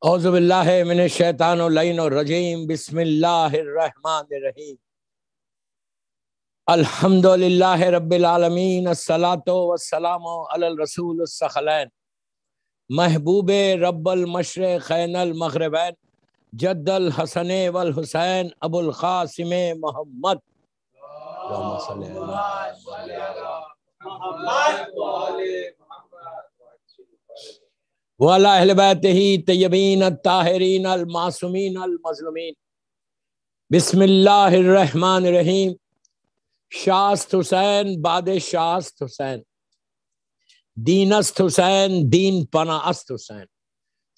اعوذ باللہ من الشیطان اللعین الرجیم بسم اللہ الرحمن الرحیم الحمد للہ رب العالمین الصلاۃ والسلام علی الرسول الثقلین محبوب رب المشرقین المغربین جد الحسن والحسین ابو القاسم محمد اللہم صلی وعلی اہل بیتہ طیبین الطاہرین المعصومین المظلومین بسم اللہ الرحمن الرحیم شاست حسین باد شاست حسین دینست حسین دین پناہ است حسین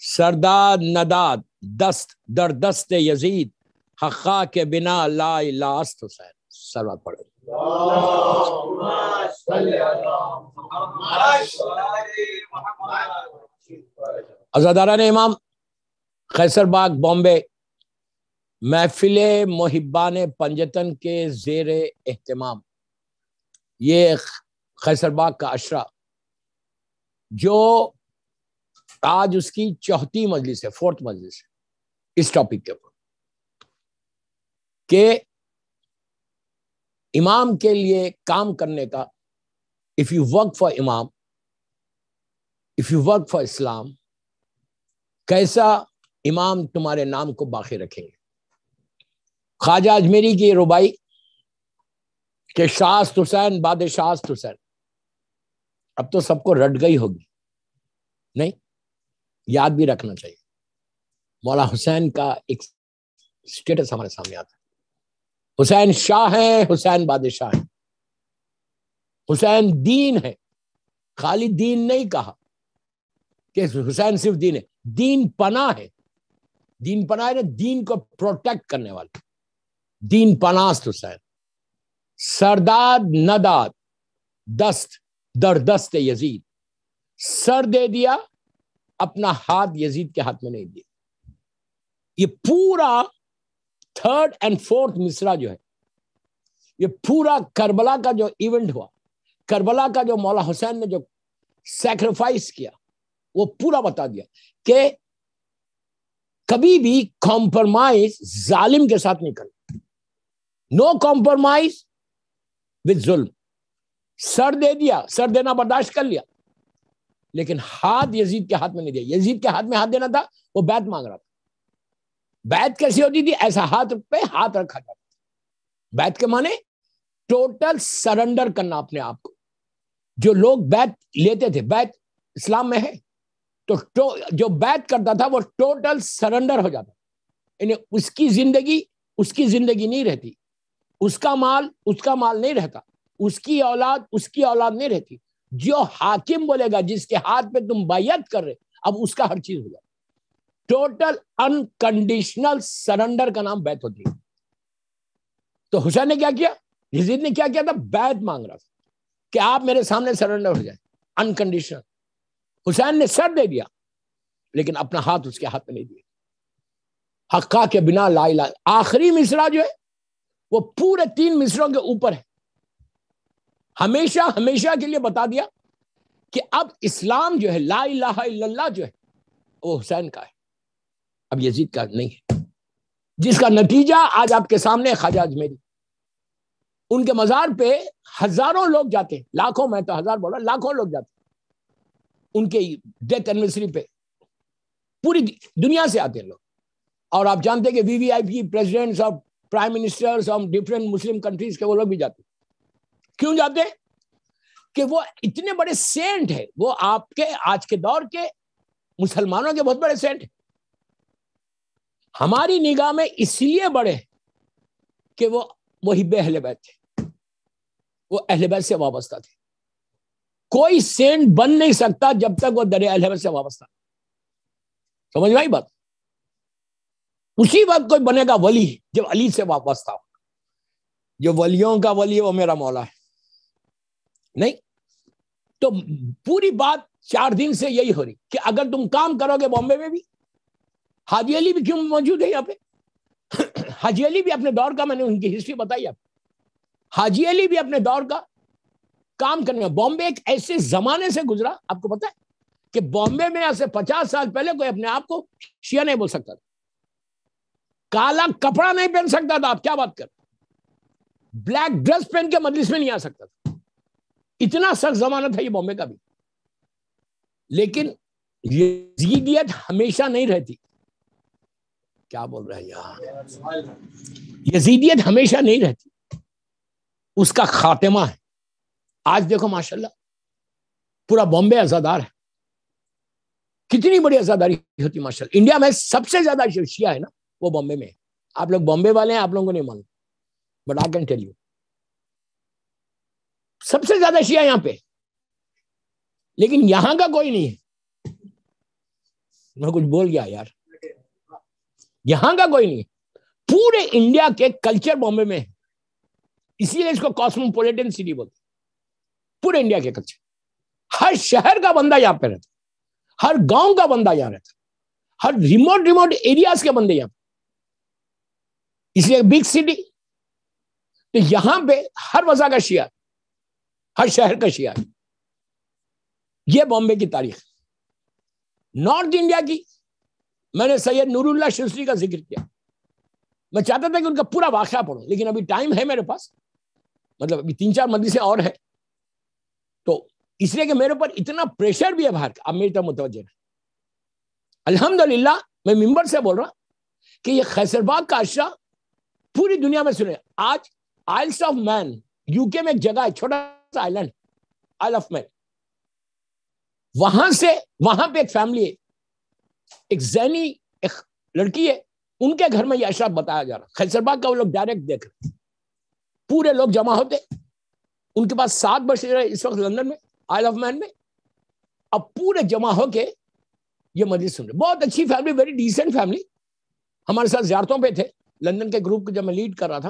سرداد نداد دست در دست یزید حقا کے بنا لا الہ است حسین صلوات پڑھیں عزاداران امام قیصر باغ بامبے محفل محبان پنجتن کے زیر اہتمام یہ قیصر باغ کا عشرہ جو آج اس کی چوتھی مجلس ہے، فورتھ مجلس ہے اس ٹاپک کے اوپر کہ امام کے لیے کام کرنے کا if you work for امام if you work for اسلام کیسا امام تمہارے نام کو باقی رکھیں گے۔ خواجہ اجمیری کی ربائی کہ شاست حسین باد شاست حسین اب تو سب کو رٹ گئی ہوگی، نہیں یاد بھی رکھنا چاہیے۔ مولا حسین کا ایک سٹیٹس ہمارے سامنے آتا ہے، حسین شاہ ہے، حسین بادشاہ ہے، حسین دین ہے، خالی دین نہیں کہا کہ حسین صرف دین ہے، دین پناہ ہے، دین پناہ ہے، دین کو پروٹیکٹ کرنے والا دین پناست حسین سرداد نداد دست در دست یزید، سر دے دیا اپنا ہاتھ یزید کے ہاتھ میں نہیں دیا۔ یہ پورا تھرڈ اینڈ فورتھ مصرع جو ہے، یہ پورا کربلا کا جو ایونٹ ہوا، کربلا کا جو مولا حسین نے جو سیکریفائس کیا وہ پورا بتا دیا کہ کبھی بھی کمپرمائز ظالم کے ساتھ نہیں کرنا، نو کمپرمائز وتھ ظلم۔ سر دے دیا، سر دینا برداشت کر لیا، لیکن ہاتھ یزید کے ہاتھ میں نہیں دیا۔ یزید کے ہاتھ میں ہاتھ دینا تھا، وہ بیعت مانگ رہا تھا۔ بیعت کیسی ہوتی تھی؟ ایسا ہاتھ پہ ہاتھ رکھا جاتا تھا۔ بیعت کے معنی ٹوٹل سرنڈر کرنا اپنے آپ کو۔ جو لوگ بیعت لیتے تھے، بیعت اسلام میں ہے تو جو بیعت کرتا تھا وہ ٹوٹل سرنڈر ہو جاتا، یعنی اس کی زندگی نہیں رہتی، اس کا مال نہیں رہتا، اس کی اولاد نہیں رہتی۔ جو حاکم بولے گا، جس کے ہاتھ پہ تم بیعت کر رہے، اب اس کا ہر چیز ہو جاتا۔ ٹوٹل انکنڈیشنل سرنڈر کا نام بیعت ہوتی ہے۔ تو حسین نے کیا کیا؟ یزید نے کیا کیا تھا؟ بیعت مانگ رہا تھا کہ آپ میرے سامنے سرنڈر ہو جائیں، انکنڈیشنل۔ حسین نے سر دے دیا لیکن اپنا ہاتھ اس کے ہاتھ میں نہیں دیا۔ حقا کے بنا لا الہ۔ آخری مصرع جو ہے وہ پورے 3 مصروں کے اوپر ہے۔ ہمیشہ کے لیے بتا دیا کہ اب اسلام جو ہے، لا الہ الا اللہ جو ہے، وہ حسین کا ہے، اب یزید کا نہیں ہے، جس کا نتیجہ آج آپ کے سامنے خواجہ اجمیری۔ ان کے مزار پہ ہزاروں لوگ جاتے ہیں، لاکھوں، میں تو ہزار بول رہا، لاکھوں لوگ جاتے ہیں ان کے ڈیتھ اینیورسری پہ، پوری دنیا سے آتے ہیں لوگ۔ اور آپ جانتے ہیں کہ VVIP پریزیڈنٹس اور پرائم منسٹرز اور ڈفرینٹ مسلم کنٹریز کے وہ لوگ بھی جاتے ہیں۔ کیوں جاتے ہیں؟ کہ وہ اتنے بڑے سینٹ ہیں، وہ آپ کے آج کے دور کے مسلمانوں کے بہت بڑے سینٹ ہیں، ہماری نگاہ میں اس لیے بڑے ہیں کہ وہ محب اہل بیت تھے، وہ اہل بیت سے وابستہ تھے۔ کوئی سینٹ بن نہیں سکتا جب تک وہ در اہل بیت سے وابستہ، سمجھ میں آئی بات؟ اسی وقت کوئی بنے گا ولی جب علی سے وابستہ ہو۔ جو ولیوں کا ولی ہے وہ میرا مولا ہے، نہیں تو پوری بات 4 دن سے یہی ہو رہی کہ اگر تم کام کرو گے بامبے میں بھی، حاجی علی بھی کیوں موجود ہے یہاں پہ؟ حاجی علی بھی اپنے دور کا، میں نے ان کی ہسٹری بتائی آپ، حاجی علی بھی اپنے دور کا کام کرنے میں۔ بامبے ایک ایسے زمانے سے گزرا، آپ کو پتا ہے کہ بامبے میں ایسے 50 سال پہلے کوئی اپنے آپ کو شیعہ نہیں بول سکتا تھا, کالا کپڑا نہیں پہن سکتا تھا. آپ کیا بات کر, بلیک ڈریس پہن کے مجلس میں نہیں آ سکتا تھا. اتنا سخت زمانہ تھا یہ بامبے کا بھی. لیکن یزیدیت ہمیشہ نہیں رہتی. کیا بول رہے ہیں یار, یزیدیت ہمیشہ نہیں رہتی, اس کا خاتمہ ہے. آج دیکھو ماشاءاللہ پورا بامبے عزادار ہے. کتنی بڑی عزاداری ہوتی ماشاءاللہ. انڈیا میں سب سے زیادہ شیعہ ہے نا وہ بامبے میں ہے. آپ لوگ بامبے والے ہیں, آپ لوگوں کو نہیں معلوم, but I can tell you سب سے زیادہ شیعہ یہاں پہ. لیکن یہاں کا کوئی نہیں ہے. میں کچھ بول گیا یار, یہاں کا کوئی نہیں ہے. پورے انڈیا کے کلچر بامبے میں ہے, اسی لیے اس کو کاسموپولیٹن سٹی بولتے. پورے انڈیا کے کلچر, ہر شہر کا بندہ یہاں پہ رہتا, ہر گاؤں کا بندہ یہاں رہتا, ہر ریموٹ ایریاز کے بندے یہاں پہ. اس لیے بگ سٹی, تو یہاں پہ ہر وجہ کا شیعہ, ہر شہر کا شیعہ. یہ بامبے کی تاریخ. نارتھ انڈیا کی میں نے سید نور اللہ شذلی کا ذکر کیا. میں چاہتا تھا کہ ان کا پورا واقعہ پڑھوں, لیکن ابھی ٹائم ہے میرے پاس, مطلب ابھی 3-4 مجلسیں اور ہیں, تو اس لیے کہ میرے اوپر اتنا پریشر بھی ہے باہر کا. اب میری طرف متوجہ ہے. الحمدللہ میں ممبر سے بول رہا کہ یہ خیسر باغ کا اشرا پوری دنیا میں سنے. آج آئلس آف مین یو کے میں ایک جگہ ہے, چھوٹا سا آئلینڈ, آئل آف مین. وہاں پہ ایک فیملی ہے, ایک زینی ایک لڑکی ہے, ان کے گھر میں یہ اشرا بتایا جا رہا. خیسر باغ کا وہ لوگ ڈائریکٹ دیکھ رہے, پورے لوگ جمع ہوتے. ان کے پاس 7 بچے اس وقت لندن میں آئل آف مین میں. اب پورے جمع ہو کے یہ مجلس سن رہے. بہت اچھی فیملی, ویری ڈیسنٹ فیملی. ہمارے ساتھ زیارتوں پہ تھے لندن کے گروپ کو جب میں لیڈ کر رہا تھا.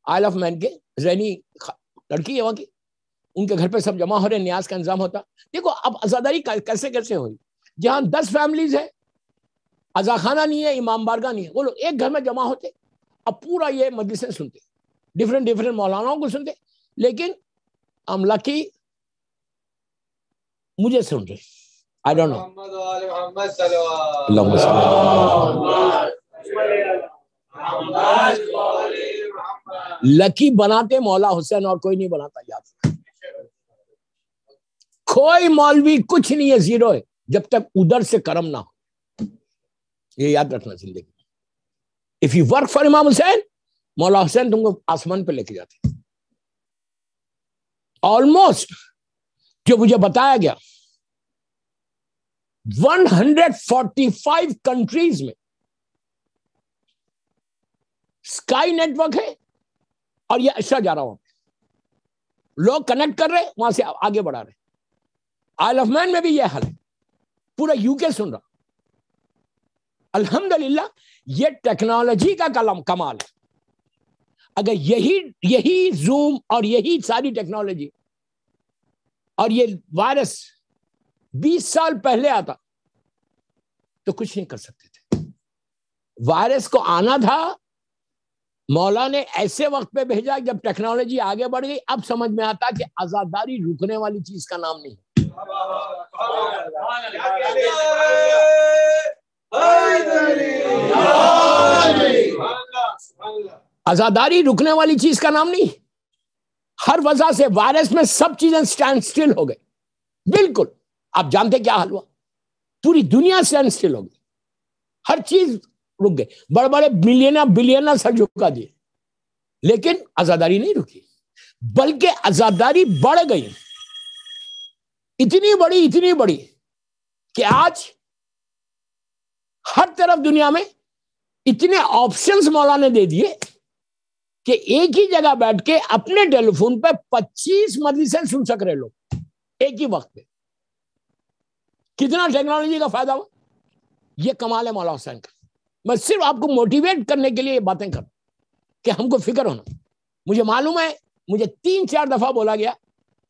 آئل آف مین کے زینی لڑکی ہے وہاں کی, ان کے گھر پہ سب جمع ہو رہے, نیاز کا انتظام ہوتا. دیکھو اب عزاداری کیسے ہوئی. جہاں 10 فیملیز ہیں, عزا خانہ نہیں ہے, امام بارگاہ نہیں ہے, وہ لوگ ایک گھر میں جمع ہوتے. اب پورا یہ مجلسیں سنتے, ڈفرینٹ مولانا کو سنتے. لیکن I'm lucky مجھے سن رہے. I don't know. لکی بناتے مولا حسین اور کوئی نہیں بناتا. یاد کوئی مولوی کچھ نہیں ہے, زیرو ہے, جب تک ادھر سے کرم نہ ہو. یہ یاد رکھنا زندگی. If you work for امام حسین, مولا حسین تم کو آسمان پہ لے کے جاتے. آلموسٹ جو مجھے بتایا گیا 145 کنٹریز میں اسکائی نیٹ ورک ہے, اور یہ اشرا جا رہا ہوں, لوگ کنیکٹ کر رہے, وہاں سے آگے بڑھا رہے. آئل آف مین میں بھی یہ حال ہے, پورا یو کے سن رہا. الحمدللہ یہ ٹیکنالوجی کا کمال ہے. اگر یہی زوم اور یہی ساری ٹیکنالوجی اور یہ وائرس 20 سال پہلے آتا تو کچھ نہیں کر سکتے تھے. وائرس کو آنا تھا, مولا نے ایسے وقت پہ بھیجا جب ٹیکنالوجی آگے بڑھ گئی. اب سمجھ میں آتا کہ آزاداری رکنے والی چیز کا نام نہیں. آزاداری رکنے والی چیز کا نام نہیں. ہر وجہ سے وائرس میں سب چیزیں سٹینڈ سٹل ہو گئی. بالکل آپ جانتے کیا حال ہوا, پوری دنیا سٹینڈ سٹل ہو گئی, ہر چیز رک گئی. بڑے بڑے بلینر سر جھکا دیے, لیکن آزاداری نہیں رکی, بلکہ آزاداری بڑھ گئی. اتنی بڑی کہ آج ہر طرف دنیا میں اتنے آپشنز مولا نے دے دیے کہ ایک ہی جگہ بیٹھ کے اپنے ٹیلی فون پہ 25 مجلسیں سن سک رہے لوگ ایک ہی وقت پہ. کتنا ٹیکنالوجی کا فائدہ ہوا. یہ کمال ہے مولا حسین کا. میں صرف آپ کو موٹیویٹ کرنے کے لیے یہ باتیں کروں کہ ہم کو فکر ہونا. مجھے معلوم ہے, مجھے 3-4 دفعہ بولا گیا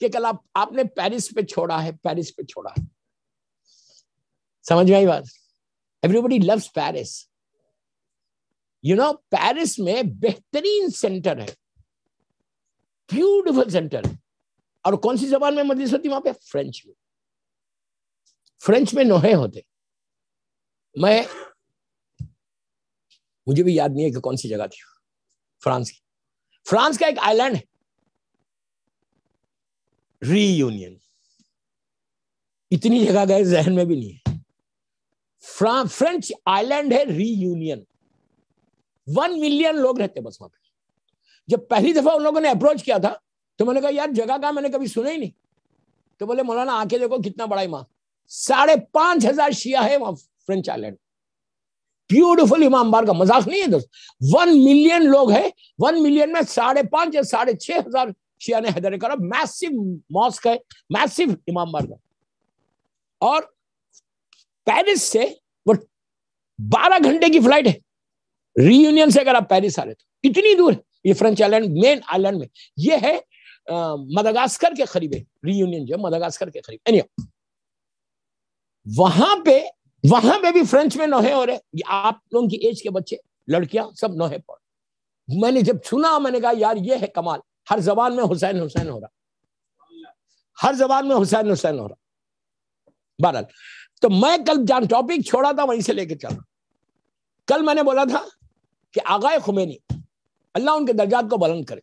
کہ کل آپ نے پیرس پہ چھوڑا ہے, پیرس پہ چھوڑا ہے. سمجھ میں آئی بات. ایوری بڈی لوز پیرس. پیرس میں بہترین سینٹر ہے, بیوٹیفل سینٹر ہے. اور کون سی زبان میں مجلس ہوتی وہاں پہ؟ فرینچ میں. فرینچ میں نوحے ہوتے. مجھے بھی یاد نہیں ہے کہ کون سی جگہ تھی فرانس کی. فرانس کا ایک آئی لینڈ ہے ری یونین. اتنی جگہ گئے ذہن میں بھی نہیں ہے. فرینچ آئی لینڈ ہے ری یونین. 1 ملین لوگ رہتے بس وہاں پہ. جب پہلی دفعہ ان لوگوں نے اپروچ کیا تھا تو میں نے کہا یار جگہ کا میں نے کبھی سنا ہی نہیں. تو بولے مولانا آ کے دیکھو کتنا بڑا امام. 5,500 شیعہ ہے وہاں فرینچ آئی لینڈ. بیوٹیفل امام بار کا مذاق نہیں ہے دوست. 1 ملین لوگ ہیں. 1 ملین میں 5,500 یا 6,500 شیعہ نے حیدر کرا. میسو ماسک ہے, میسو امام بار کا. اور پیرس سے وہ 12 گھنٹے کی فلائٹ ہے. ری یونین سے اگر آپ پیرس آ رہے تو اتنی دور ہے. یہ فرینچ آئی لینڈ مین آئی لینڈ میں یہ ہے. مدغاسکر کے قریب ہے ری یونین جو ہے, مدغاسکر کے قریب. وہاں پہ بھی فرینچ میں نوحے ہو رہے. آپ لوگوں کی ایج کے بچے لڑکیاں سب نوحے پڑھ. میں نے جب سنا میں نے کہا یار یہ ہے کمال. ہر زبان میں حسین حسین ہو رہا, ہر زبان میں حسین حسین ہو رہا. بہرحال تو میں کل جان ٹاپک چھوڑا تھا وہیں سے لے کے چلا. کل میں نے بولا تھا کہ آقا خمینی اللہ ان کے درجات کو بلند کرے.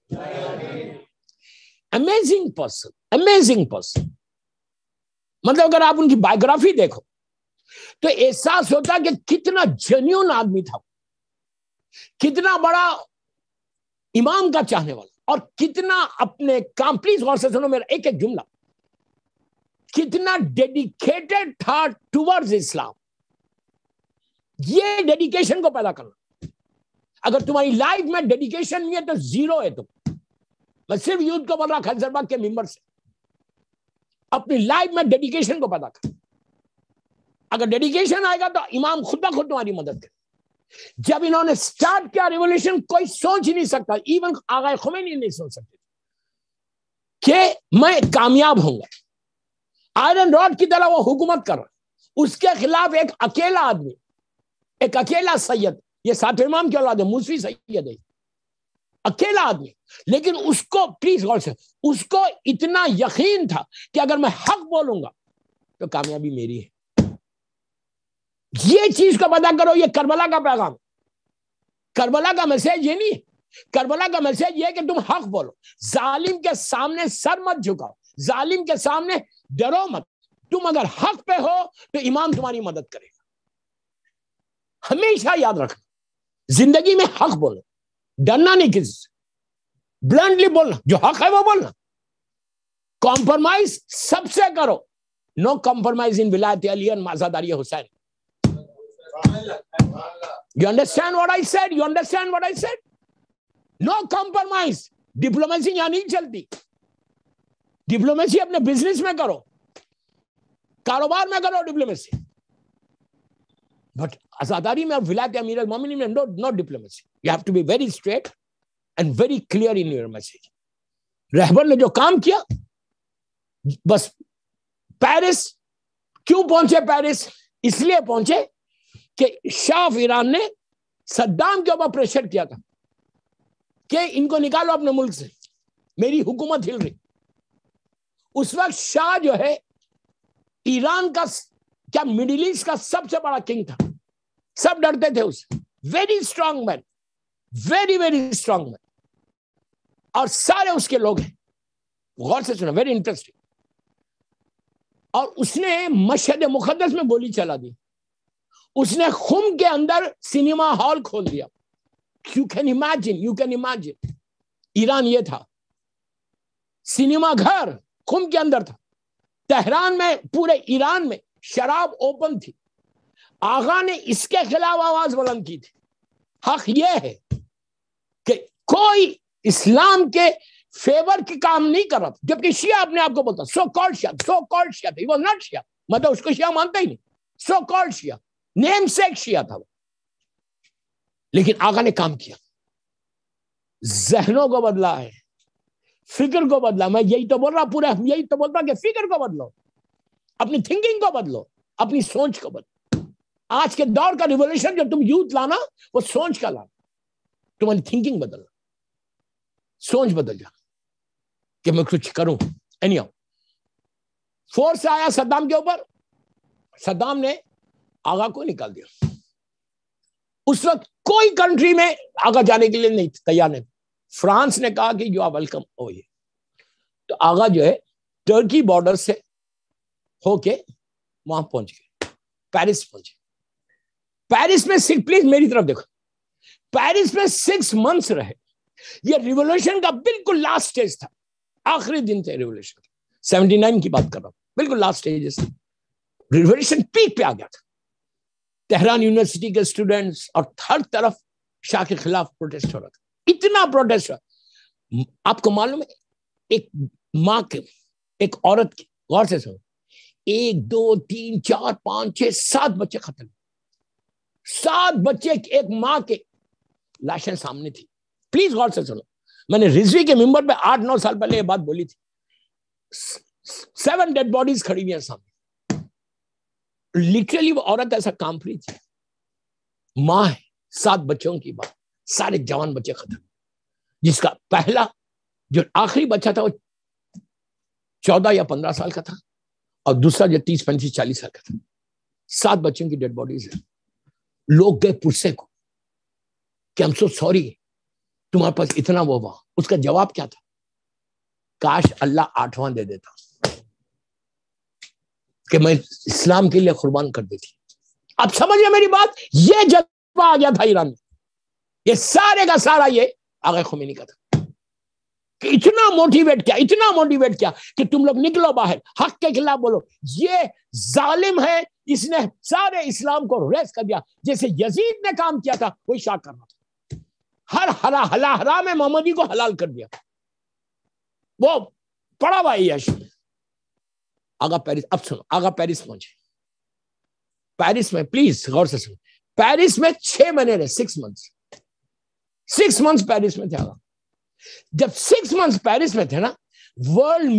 Amazing person, amazing person. مطلب اگر آپ ان کی بایوگرافی دیکھو تو احساس ہوتا کہ کتنا جینیون آدمی تھا, کتنا بڑا امام کا چاہنے والا, اور کتنا اپنے کام. پلیز غور سے سنو میرا ایک ایک جملہ. کتنا ڈیڈیکیٹڈ تھا ٹورڈز اسلام. یہ ڈیڈیکیشن کو پیدا کرنا. اگر تمہاری لائف میں ڈیڈیکیشن نہیں ہے تو زیرو ہے تم. میں صرف یوتھ کو بول رہا خیرزرباغ کے ممبر سے, اپنی لائف میں ڈیڈیکیشن کو پیدا کر. اگر ڈیڈیکیشن آئے گا تو امام خود بخود تمہاری مدد کرے. جب انہوں نے سٹارٹ کیا ریولیوشن, کوئی سوچ ہی نہیں سکتا, ایون آقا خمینی نہیں سوچ سکتے کہ میں کامیاب ہوں گا. آئرن راڈ کی طرح وہ حکومت کر رہا. اس کے خلاف ایک اکیلا آدمی, ایک اکیلا سید. یہ 7 امام کی اولاد ہے, موسوی سید ہے, اکیلا آدمی. لیکن اس کو پلیز غور سے, اس کو اتنا یقین تھا کہ اگر میں حق بولوں گا تو کامیابی میری ہے. یہ چیز کو پتا کرو. یہ کربلا کا پیغام, کربلا کا میسج یہ نہیں ہے. کربلا کا میسج یہ کہ تم حق بولو. ظالم کے سامنے سر مت جھکاؤ, ظالم کے سامنے ڈرو مت. تم اگر حق پہ ہو تو امام تمہاری مدد کرے گا. ہمیشہ یاد رکھنا, زندگی میں حق بولو, ڈرنا نہیں کسی سے, بلنڈلی بولنا, جو حق ہے وہ بولنا. کمپرومائز سب سے کرو. نو کمپرومائز ان ولایت علی اور مازاداری حسین. You understand what I said? You understand what I said? No compromise. Diplomacy یہاں نہیں چلتی. ڈپلومیسی اپنے بزنس میں کرو, کاروبار میں کرو ڈپلومیسی. بٹ عزاداری میں اور ولایت امیر المومنین میں no diplomacy. You have to be very straight and very clear in your message. رہبر نے جو کام کیا, بس پیرس کیوں پہنچے؟ پیرس اس لیے پہنچے کہ شاہ آف ایران نے صدام کے اوپر پریشر کیا تھا کہ ان کو نکالو اپنے ملک سے, میری حکومت ہل رہی. اس وقت شاہ جو ہے ایران کا, کیا مڈل ایسٹ کا سب سے بڑا کنگ تھا. سب ڈرتے تھے اس سے. Very strong man, very very strong man, اور سارے اس کے لوگ ہیں. غور سے سنا, ویری انٹرسٹنگ. اور اس نے مشہد مقدس میں گولی چلا دی. اس نے خم کے اندر سینما ہال کھول دیا. You can imagine. ایران یہ تھا, سینما گھر خم کے اندر تھا. تہران میں, پورے ایران میں شراب اوپن تھی. آغا نے اس کے خلاف آواز بلند کی تھی. حق یہ ہے کہ کوئی اسلام کے فیور کی کام نہیں کر رہا تھا. جبکہ شیعہ اپنے آپ کو بولتا سو کالڈ شیعہ تھا. He was not شیعہ, مطلب اس کو شیعہ مانتا ہی نہیں. سو کالڈ شیعہ, نیم سیک شیعہ تھا وہ. لیکن آقا نے کام کیا, ذہنوں کو بدلا ہے, فکر کو بدلا. میں یہی تو بول رہا, پورا یہی تو بولتا کہ فکر کو بدلو, اپنی تھنکنگ کو بدلو, اپنی سوچ کو بدلو. آج کے دور کا ریولیوشن جو تم یوتھ لانا, وہ سوچ کا لانا. تمہاری تھنکنگ بدلنا, سوچ بدل جا کہ میں کچھ کروں. فورس آیا صدام کے اوپر, صدام نے آغا کو نکال دیا. اس وقت کوئی کنٹری میں آغا جانے کے لیے نہیں تیار نہیں. فرانس نے کہا کہ یو آر ویلکم ہو. یہ تو آغا جو ہے ٹرکی بارڈر سے ہو کے وہاں پہنچ گئے, پیرس پہنچے. پیرس میں پلیز میری طرف دیکھو, پیرس میں 6 months رہے. یہ ریولوشن کا بالکل لاسٹ سٹیج تھا, آخری دن تھے ریولوشن. 79 کی بات کر رہا ہوں, بالکل لاسٹ سٹیج. ریولوشن پیک پہ آ گیا تھا. تہران یونیورسٹی کے اسٹوڈنٹس اور ہر طرف شاہ کے خلاف پروٹیسٹ ہو رہا تھا. اتنا پروٹیسٹ ہوا. آپ کو معلوم ہے ایک ماں کے, ایک عورت کی, غور سے سنو, 1 2 3 4 5 6 7 بچے ختم. 7 بچے ایک ماں کے لاشیں سامنے تھی. پلیز غور سے سنو, میں نے رضوی کے ممبر پہ 8-9 سال پہلے یہ بات بولی تھی. 7 ڈیڈ باڈیز کھڑی ہوئی ہیں سامنے. لٹرلی وہ عورت ایسا کام رہی تھی. ماں ہے, 7 بچوں کی بات, سارے جوان بچے ختم. جس کا پہلا جو آخری بچہ تھا وہ 14 یا 15 سال کا تھا, اور دوسرا جو 30 35 40 سال کا تھا. 7 بچوں کی ڈیڈ باڈیز ہیں. لوگ گئے پرسے کو کہ ہم سو سوری تمہارے پاس اتنا وہ ہوا. اس کا جواب کیا تھا؟ کاش اللہ 8واں دے دیتا کہ میں اسلام کے لیے قربان کر دیتی. اب سمجھے میری بات, یہ جذبہ آ گیا تھا ایران میں. یہ سارے کا سارا یہ آغا خمینی کا تھا کہ اتنا موٹیویٹ کیا کہ تم لوگ نکلو باہر, حق کے خلاف بولو. یہ ظالم ہے, اس نے سارے اسلام کو ریس کر دیا. جیسے یزید نے کام کیا تھا وہی شاہ کر رہا تھا. ہر حرام محمدی کو حلال کر دیا. وہ پڑا ہوا یش. آغا پیرس, اب سنو, آغا پیرس پہنچے. پیرس میں پلیز غور سے سنو, پیرس میں 6 مہینے رہے. 6 months 6 months پیرس میں تھے آغا. جب 6 months پیرس میں تھے نا, ورلڈ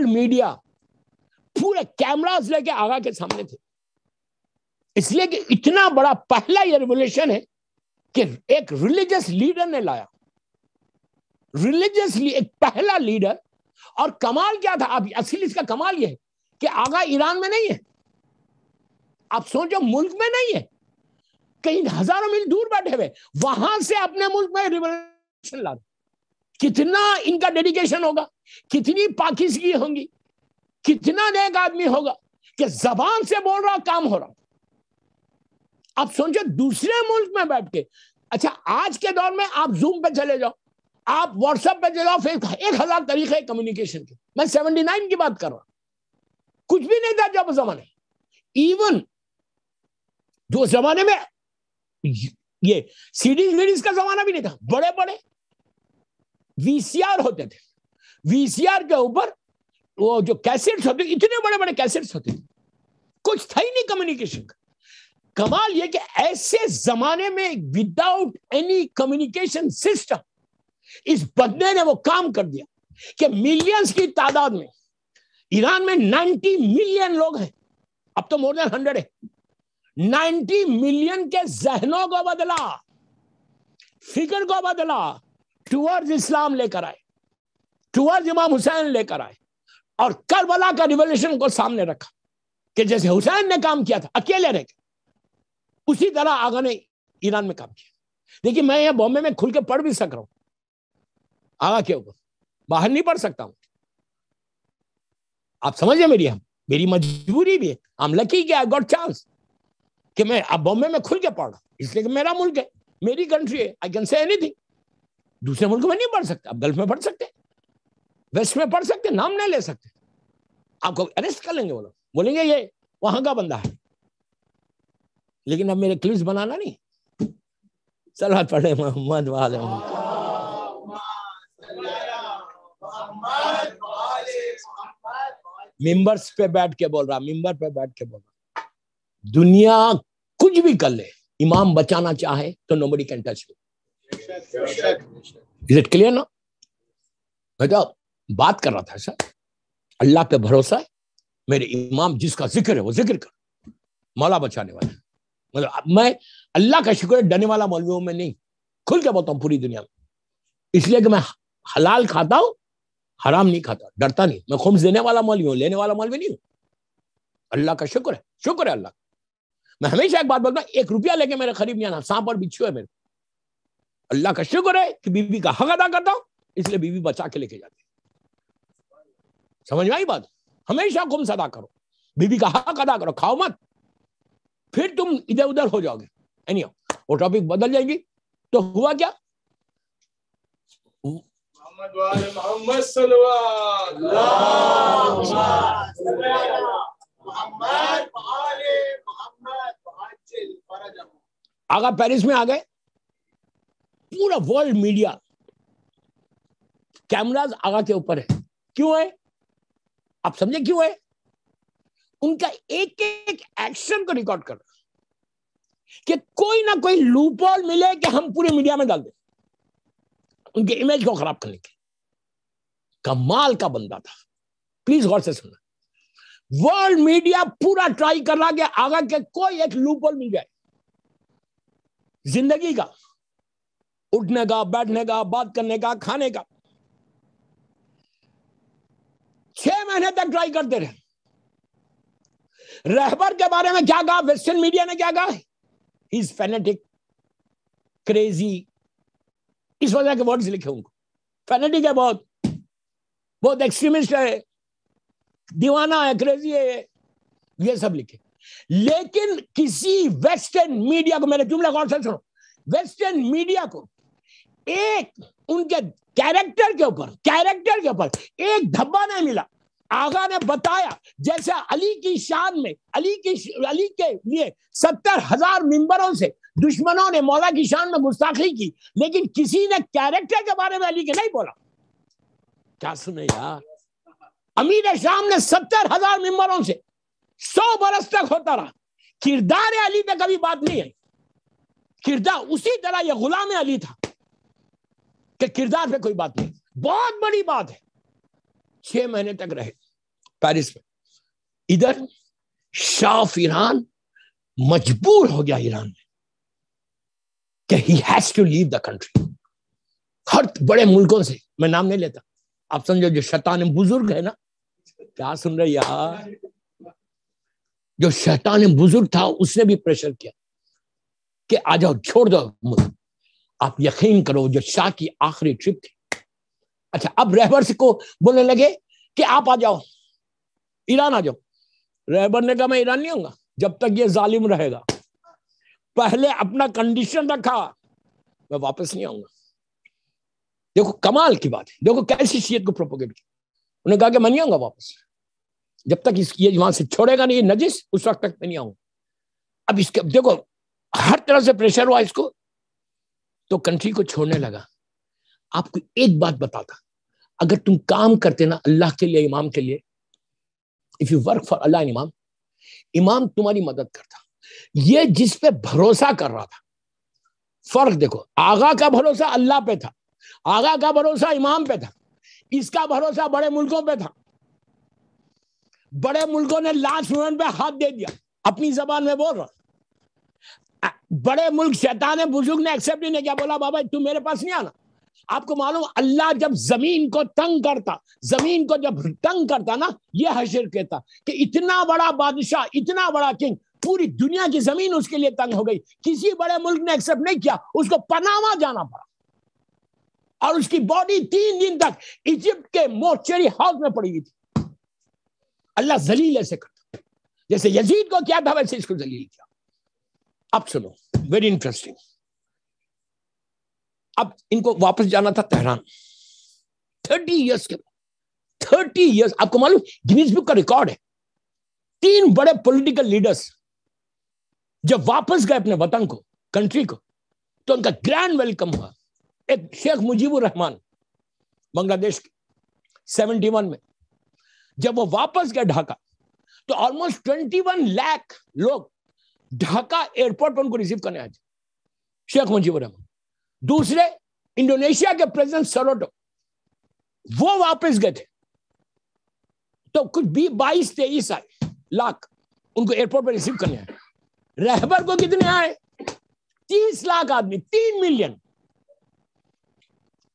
میڈیا پورے کیمراز لے کے آغا کے سامنے تھے. اس لیے کہ اتنا بڑا پہلا یہ ریولوشن ہے کہ ایک ریلیجس لیڈر نے لایا. ایک پہلا لیڈر. اور کمال کیا تھا, اب اصل اس کا کمال یہ ہے کہ آغا ایران میں نہیں ہے. آپ سوچو, ملک میں نہیں ہے, کہیں ہزاروں میل دور بیٹھے ہوئے, وہاں سے اپنے ملک میں ریولوشن لا. کتنا ان کا ڈیڈیکیشن ہوگا, کتنی پاکیزگی ہوں گی, کتنا نیک آدمی ہوگا کہ زبان سے بول رہا کام ہو رہا. آپ سوچو دوسرے ملک میں بیٹھ کے. اچھا آج کے دور میں آپ زوم پہ چلے جاؤ, آپ واٹس ایپ پہ چلے جاؤ, 1000 طریقے کمیونیکیشن کے. میں 79 کی بات کر رہا ہوں. کچھ بھی نہیں تھا جب زمانے. ایون جو زمانے میں یہ سیڈیز کا زمانہ بھی نہیں تھا. بڑے وی سی آر ہوتے تھے. وی سی آر کے اوپر وہ جو کیسٹس ہوتے, اتنے بڑے کیسٹس ہوتے تھے. کچھ تھا ہی نہیں کمیونیکیشن کا. کمال یہ کہ ایسے زمانے میں وداؤٹ اینی کمیونیکیشن سسٹم اس بندے نے وہ کام کر دیا کہ ملینز کی تعداد میں, ایران میں 90 ملین لوگ ہیں, اب تو مور دین 100 ہے. 90 ملین کے ذہنوں کو بدلا, فکر کو بدلا, ٹورڈز اسلام لے کر آئے, ٹورڈز امام حسین لے کر آئے, اور کربلا کا ریولوشن کو سامنے رکھا کہ جیسے حسین نے کام کیا تھا اکیلے رہ کے, اسی طرح آغا نے ایران میں کام کیا. دیکھیے میں یہ بامبے میں کھل کے پڑھ بھی سک رہا ہوں, آغا کے اوپر باہر نہیں پڑھ سکتا ہوں. آپ سمجھے میری مجبوری بھی ہے. I'm lucky کہ I got chance کہ میں اب بامبے میں کھل کے پڑھ رہا ہوں, اس لیے کہ میرا ملک ہے, میری کنٹری ہے. I can say anything. دوسرے ملک میں نہیں پڑھ سکتے. آپ گلف میں پڑھ سکتے, ویسٹ میں پڑھ سکتے, نام نہیں لے سکتے. آپ کو اریسٹ کر لیں گے, وہ لوگ بولیں گے یہ وہاں کا بندہ ہے. لیکن اب میرے کلپس بنانا نہیں. صلوات پڑھے محمد والے محمد. ممبرس پہ بیٹھ کے بول رہا, ممبر پہ بیٹھ کے بول رہا. دنیا کچھ بھی کر لے, امام بچانا چاہے تو nobody can touch me. Is it clear now? میں تو بات کر رہا تھا سر, اللہ پہ بھروسہ ہے, میرے امام جس کا ذکر ہے وہ ذکر کر, مولا بچانے والا. مطلب میں اللہ کا شکر ہے ڈرنے والا مولویوں میں نہیں, کھل کے بولتا ہوں پوری دنیا میں. اس لیے کہ میں حلال کھاتا ہوں, حرام نہیں کھاتا, ڈرتا نہیں. میں خمس دینے والا مولوی ہوں, لینے والا مولوی نہیں ہوں. اللہ کا شکر ہے اللہ. میں ہمیشہ ایک بات بولتا ہوں, 1 روپیہ لے کے میرے قریب نہیں آنا, سانپ اور بچھو ہے میرے. اللہ کا شکر ہے کہ بیوی کا حق ادا کرتا ہوں, اس لیے بیوی بچا کے لے کے جاتے. سمجھ میں آئی بات؟ ہمیشہ خمس ادا کرو, بیوی کا حق ادا کرو, کھاؤ مت, پھر تم ادھر ادھر ہو جاؤ گے. اینی وہ ٹاپک بدل جائے گی. تو ہوا کیا؟ محمد صلی آگا پیرس میں آ گئے, پورا ورلڈ میڈیا کیمراز آگا کے اوپر ہے. کیوں ہے آپ سمجھے کیوں ہے؟ ان کا ایک ایک ایکشن کو ریکارڈ کر رہا کہ کوئی نہ کوئی لوپ ہول ملے کہ ہم پورے میڈیا میں ڈال دیں, ان کے امیج کو خراب کرنے کے. کمال کا بندہ تھا. پلیز غور سے سننا, ورلڈ میڈیا پورا ٹرائی کر رہا کہ آگا کے کوئی ایک لوپ ہول مل جائے زندگی کا, اٹھنے کا, بیٹھنے کا, بات کرنے کا, کھانے کا. 6 مہینے تک ٹرائی کرتے رہے. رہبر کے بارے میں کیا کہا ویسٹرن میڈیا نے؟ کیا کہا؟ ہی از فینیٹک, کریزی. اس وجہ کے ورڈز لکھے ان کو. فینیٹک ہے, بہت ایکسٹریمسٹ ہے, دیوانہ ہے, کریزی ہے, یہ سب لکھے. لیکن کسی ویسٹرن میڈیا کو, میرے جملے غور سے سنو, ویسٹرن میڈیا کو ایک ان کے کیریکٹر کے اوپر ایک دھبا نہیں ملا. آغا نے بتایا جیسے علی کی شان میں علی کے لیے 70,000 ممبروں سے دشمنوں نے مولا کی شان میں گستاخی کی, لیکن کسی نے کیریکٹر کے بارے میں علی کے نہیں بولا. کیا سنے یار, امیر شام نے 70,000 ممبروں سے 100 برس تک ہوتا رہا, کردار علی پہ کبھی بات نہیں ہے. کردار اسی طرح یہ غلام علی تھا کہ کردار پہ کوئی بات نہیں. بہت بڑی بات ہے. 6 مہینے تک رہے پیرس میں. ادھر شاہ آف ایران مجبور ہو گیا ایران میں کہ he has to leave the country. ہر بڑے ملکوں سے, میں نام نہیں لیتا, آپ سمجھو جو شیطان بزرگ ہے نا, کیا سن رہے یار, جو شیطان بزرگ تھا اس نے بھی پریشر کیا کہ آ جاؤ, چھوڑ دو ملک. آپ یقین کرو جو شاہ کی آخری ٹرپ تھی. اچھا, اب رہبر کو بولنے لگے کہ آپ آ جاؤ, ایران آ جاؤ. رہبر نے کہا میں ایران نہیں آؤں گا جب تک یہ ظالم رہے گا. پہلے اپنا کنڈیشن رکھا, میں واپس نہیں آؤں گا. دیکھو کمال کی بات ہے, دیکھو کیسی شیعت کو پروپوگیٹ کیا. انہوں نے کہا کہ میں نہیں آؤں گا واپس جب تک یہ وہاں سے چھوڑے گا نہیں یہ نجس, اس وقت تک میں نہیں آؤں. اب اس کے دیکھو ہر طرح سے پریشر ہوا اس کو, تو کنٹری کو چھوڑنے لگا. آپ کو ایک بات بتاتا, اگر تم کام کرتے نا اللہ کے لیے, امام کے لیے, if you work for Allah, امام تمہاری مدد کرتا. یہ جس پہ بھروسہ کر رہا تھا, فرق دیکھو, آغا کا بھروسہ اللہ پہ تھا, آغا کا بھروسہ امام پہ تھا, اس کا بھروسہ بڑے ملکوں پہ تھا. بڑے ملکوں نے لاسٹ مومنٹ پہ ہاتھ دے دیا. اپنی زبان میں بول رہا, بڑے ملک شیطان بزرگ نے ایکسپٹ نہیں کیا, بولا بابا تم میرے پاس نہیں آنا. آپ کو معلوم اللہ جب زمین کو تنگ کرتا نا, یہ حشر کہتا کہ اتنا بڑا بادشاہ, اتنا بڑا کنگ, پوری دنیا کی زمین اس کے لیے تنگ ہو گئی. کسی بڑے ملک نے ایکسپٹ نہیں کیا, اس کو پناما جانا پڑا, اور اس کی باڈی 3 دن تک ایجپٹ کے مورچری ہاؤس میں پڑی ہوئی تھی. اللہ ذلیل ایسے کرتا, جیسے یزید کو کیا تھا ویسے اس کو ذلیل کیا. اب سنو, ویری انٹرسٹنگ. اب ان کو واپس جانا تھا تہران 30 ایئرس کے بعد. 30 ایئرس, آپ کو معلوم گینیز بک کا ریکارڈ ہے, 3 بڑے پولیٹیکل لیڈرز جب واپس گئے اپنے وطن کو, کنٹری کو, تو ان کا گرینڈ ویلکم ہوا. ایک شیخ مجیب الرحمان بنگلہ دیش کے 71 میں جب وہ واپس گئے ڈھاکہ, تو آلموسٹ 21 لاکھ لوگ ڈھاکہ ایئرپورٹ پر ان کو ریسیو کرنے آئے تھے. شیخ مجیب الرحمان. دوسرے انڈونیشیا کے پریزیڈنٹ سروٹو, وہ واپس گئے تھے, تو کچھ 22-23 لاکھ ان کو ایئرپورٹ پر ریسیو کرنے آئے. رہبر کو کتنے آئے؟ 30 لاکھ آدمی, 3 ملین.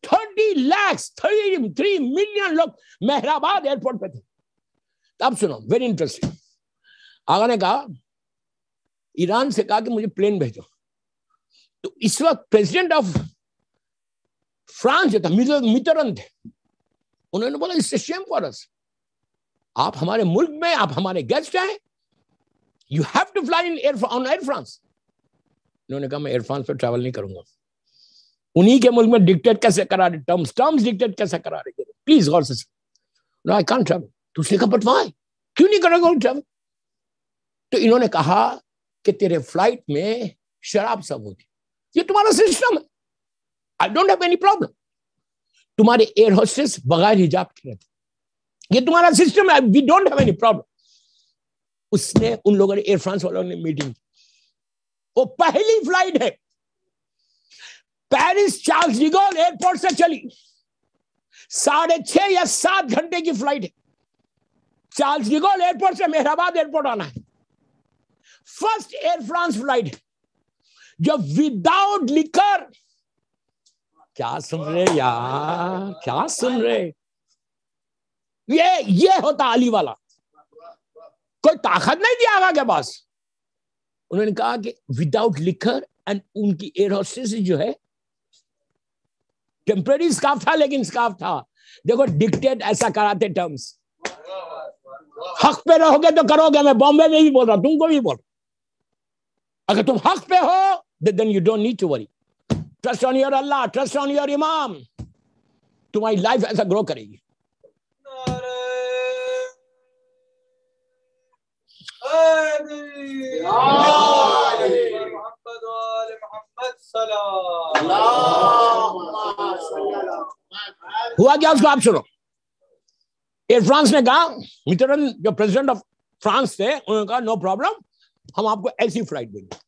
3 ملین لوگ مہرآباد ایئرپورٹ پہ تھے. اب سنو, ویری انٹرسٹنگ. آغا نے کہا ایران سے کہا کہ مجھے پلین بھیجو. تو اس وقت پریزیڈنٹ آف فرانس جو تھا میٹرن تھے, انہوں نے بولا اس سے شیم فار اس, آپ ہمارے ملک میں, آپ ہمارے گیسٹ ہیں, you have to fly on Air France. انہوں نے کہا میں ایئر فرانس پہ ٹریول نہیں کروں گا. انہی کے ملک میں ڈکٹیٹ کیسے کرا رہے, ٹرمز ڈکٹیٹ کیسے کرا رہے, پلیز غور سے نو آئی کانٹ ٹریول. تو اس نے کہا بٹ وائی, کیوں نہیں کرے گا ٹریول؟ تو انہوں نے کہا کہ تیرے فلائٹ میں شراب سب ہوتی, یہ تمہارا سسٹم ہے, I don't have any problem. تمہارے ایئر ہوسٹس بغیر حجاب کے رہتے, یہ تمہارا سسٹم ہے, we don't have any problem. اس نے ان لوگوں نے ایئر فرانس والوں نے میٹنگ کی. وہ پہلی فلائٹ ہے پیرس چارلس ڈی گول ایئرپورٹ سے چلی, 6.5 یا 7 گھنٹے کی فلائٹ ہے. چارلس ڈی گول ایئرپورٹ سے مہرآباد ایئرپورٹ آنا ہے. فرسٹ ایئر فرانس فلائٹ جو وداؤٹ لکر, کیا سن رہے یار, کیا سن رہے, یہ ہوتا علی والا. کوئی طاقت نہیں تھی آغا کے پاس. انہوں نے کہا کہ وداؤٹ لکر, اینڈ ان کی ایئر ہوسٹس جو ہے ٹیمپرری اسکارف تھا, لیکن اسکارف تھا. دیکھو ڈکٹیٹ ایسا کراتے ٹرمز. حق پہ رہو گے تو کرو گے. میں بامبے میں بھی بول رہا ہوں, تم کو بھی بول رہا ہوں, اگر تم حق پہ ہو then you don't need to worry. Trust on your Allah, trust on your Imam. تمہاری لائف ایسا گرو کرے گی. ہوا کیا اس کو آپ سنو. ایئر فرانس نے کہا, میٹرن جو پریزیڈنٹ آف فرانس تھے, انہوں نے کہا نو پرابلم, ہم آپ کو ایسی فلائٹ دیں گے.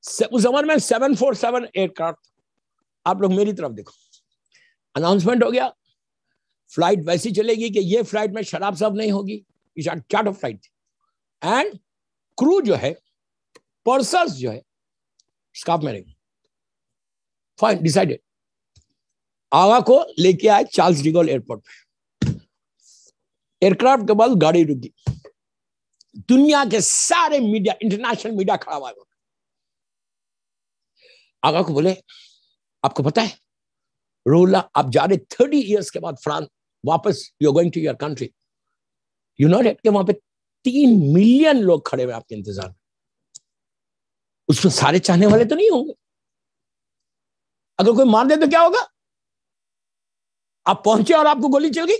اس زمانے میں 747 ایئر کرافٹ. آپ لوگ میری طرف دیکھو, اناؤنسمنٹ ہو گیا, فلائٹ ویسی چلے گی کہ یہ فلائٹ میں شراب سب نہیں ہوگی. چارٹر فلائٹ تھی, اینڈ کرو جو ہے, پرسنز جو ہے اسکارف میں رہیں گے. Fine, decided. آغا کو لے کے آئے چارلس ڈی گول ایئرپورٹ پہ. ایئر کرافٹ کے بعد گاڑی رکی, دنیا کے سارے میڈیا, انٹرنیشنل میڈیا کھڑا ہوا ہے. آغا کو بولے آپ کو پتا ہے رولا آپ جا رہے 30 ایئرس کے بعد فرانس واپس, you are going to your country. You know that کہ وہاں پہ 3 ملین لوگ کھڑے ہوئے آپ کے انتظار میں. اس میں سارے چاہنے والے تو نہیں ہوں گے. اگر کوئی مار دے تو کیا ہوگا؟ آپ پہنچے اور آپ کو گولی چل گئی.